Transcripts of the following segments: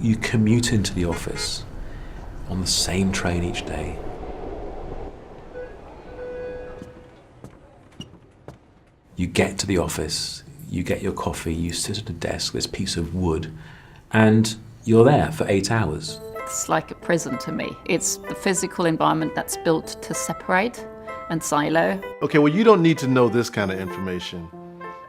You commute into the office on the same train each day. You get to the office, you get your coffee, you sit at a desk, this piece of wood, and you're there for 8 hours. It's like a prison to me. It's the physical environment that's built to separate and silo. Okay, well, you don't need to know this kind of information.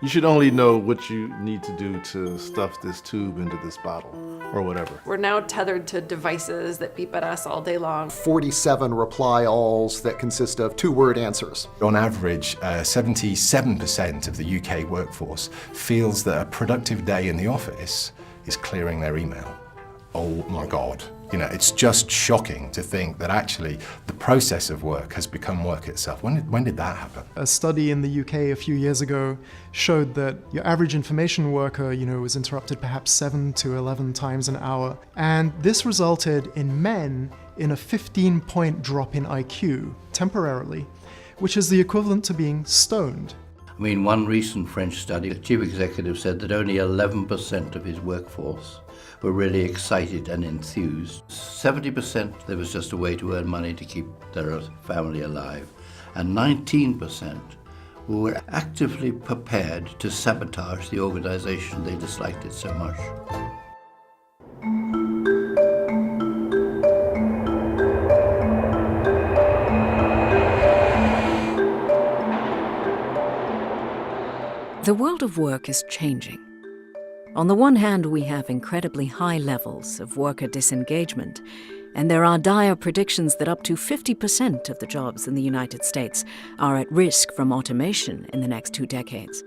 You should only know what you need to do to stuff this tube into this bottle, or whatever. We're now tethered to devices that beep at us all day long. 47 reply-alls that consist of 2-word answers. On average, 77% of the UK workforce feels that a productive day in the office is clearing their email. Oh my God. You know, it's just shocking to think that actually the process of work has become work itself. When did that happen? A study in the UK a few years ago showed that your average information worker, was interrupted perhaps 7 to 11 times an hour. And this resulted in men in a 15-point drop in IQ temporarily, which is the equivalent to being stoned. I mean, one recent French study, the chief executive said that only 11% of his workforce were really excited and enthused. 70%, there was just a way to earn money to keep their family alive. And 19% were actively prepared to sabotage the organization. They disliked it so much. The world of work is changing. On the one hand, we have incredibly high levels of worker disengagement, and there are dire predictions that up to 50% of the jobs in the United States are at risk from automation in the next 2 decades.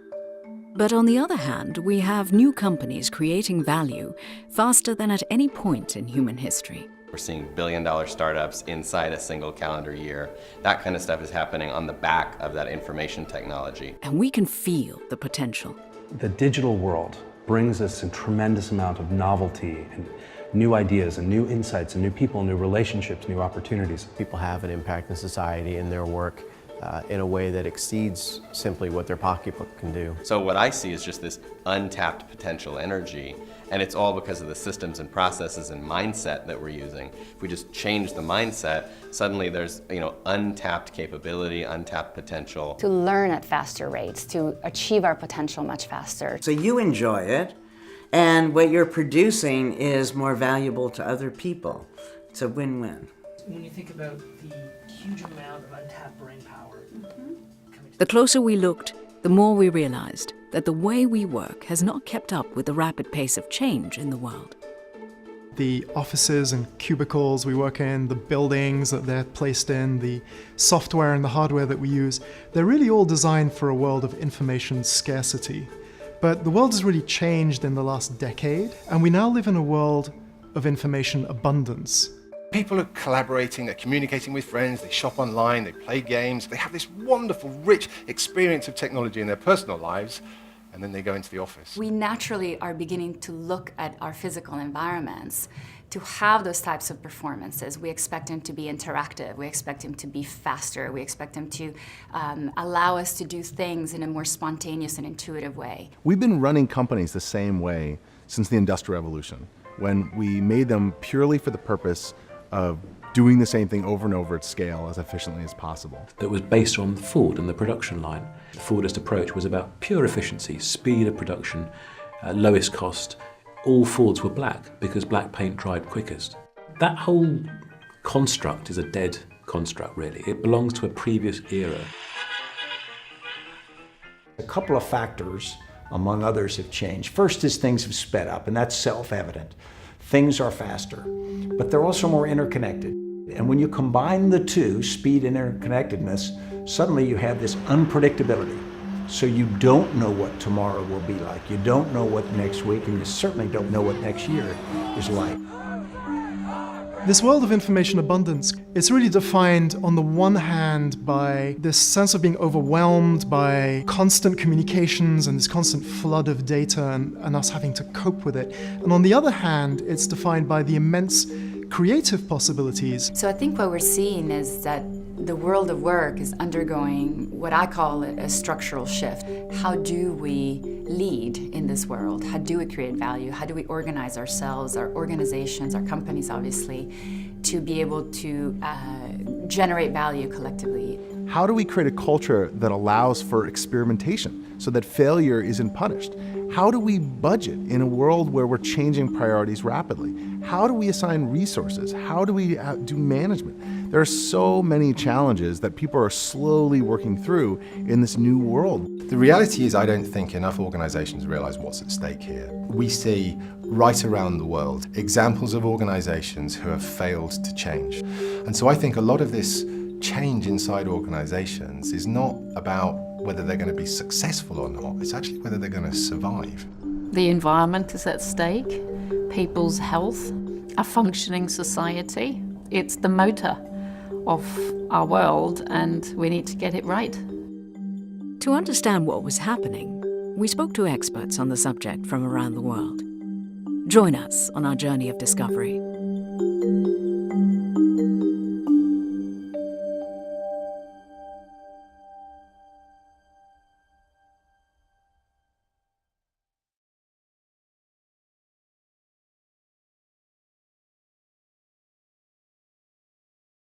But on the other hand, we have new companies creating value faster than at any point in human history. We're seeing billion-dollar startups inside a single calendar year. That kind of stuff is happening on the back of that information technology. And we can feel the potential. The digital world brings us a tremendous amount of novelty and new ideas and new insights and new people, new relationships, new opportunities. People have an impact in society in their work in a way that exceeds simply what their pocketbook can do. So what I see is just this untapped potential energy, and it's all because of the systems and processes and mindset that we're using. If we just change the mindset, suddenly there's untapped capability, untapped potential. To learn at faster rates, to achieve our potential much faster. So you enjoy it, and what you're producing is more valuable to other people. It's a win-win. When you think about the huge amount of untapped brain power. The closer we looked, the more we realized that the way we work has not kept up with the rapid pace of change in the world. The offices and cubicles we work in, the buildings that they're placed in, the software and the hardware that we use, they're really all designed for a world of information scarcity. But the world has really changed in the last decade, and we now live in a world of information abundance. People are collaborating, they're communicating with friends, they shop online, they play games, they have this wonderful, rich experience of technology in their personal lives, and then they go into the office. We naturally are beginning to look at our physical environments to have those types of performances. We expect them to be interactive, we expect them to be faster, we expect them to allow us to do things in a more spontaneous and intuitive way. We've been running companies the same way since the Industrial Revolution, when we made them purely for the purpose of doing the same thing over and over at scale as efficiently as possible. That was based on Ford and the production line. The Fordist approach was about pure efficiency, speed of production, lowest cost. All Fords were black because black paint dried quickest. That whole construct is a dead construct, really. It belongs to a previous era. A couple of factors, among others, have changed. First is things have sped up, and that's self-evident. Things are faster, but they're also more interconnected. And when you combine the two, speed and interconnectedness, suddenly you have this unpredictability. So you don't know what tomorrow will be like. You don't know what next week, and you certainly don't know what next year is like. This world of information abundance, it's really defined on the one hand by this sense of being overwhelmed by constant communications and this constant flood of data and us having to cope with it. And on the other hand, it's defined by the immense creative possibilities. So I think what we're seeing is that The world of work is undergoing what I call a structural shift. How do we lead in this world? How do we create value? How do we organize ourselves, our organizations, our companies, obviously, to be able to generate value collectively? How do we create a culture that allows for experimentation so that failure isn't punished? How do we budget in a world where we're changing priorities rapidly? How do we assign resources? How do we do management? There are so many challenges that people are slowly working through in this new world. The reality is I don't think enough organizations realize what's at stake here. We see right around the world examples of organizations who have failed to change. And so I think a lot of this change inside organizations is not about whether they're going to be successful or not, it's actually whether they're going to survive. The environment is at stake, people's health, a functioning society. It's the motor of our world, and we need to get it right. To understand what was happening, we spoke to experts on the subject from around the world. Join us on our journey of discovery.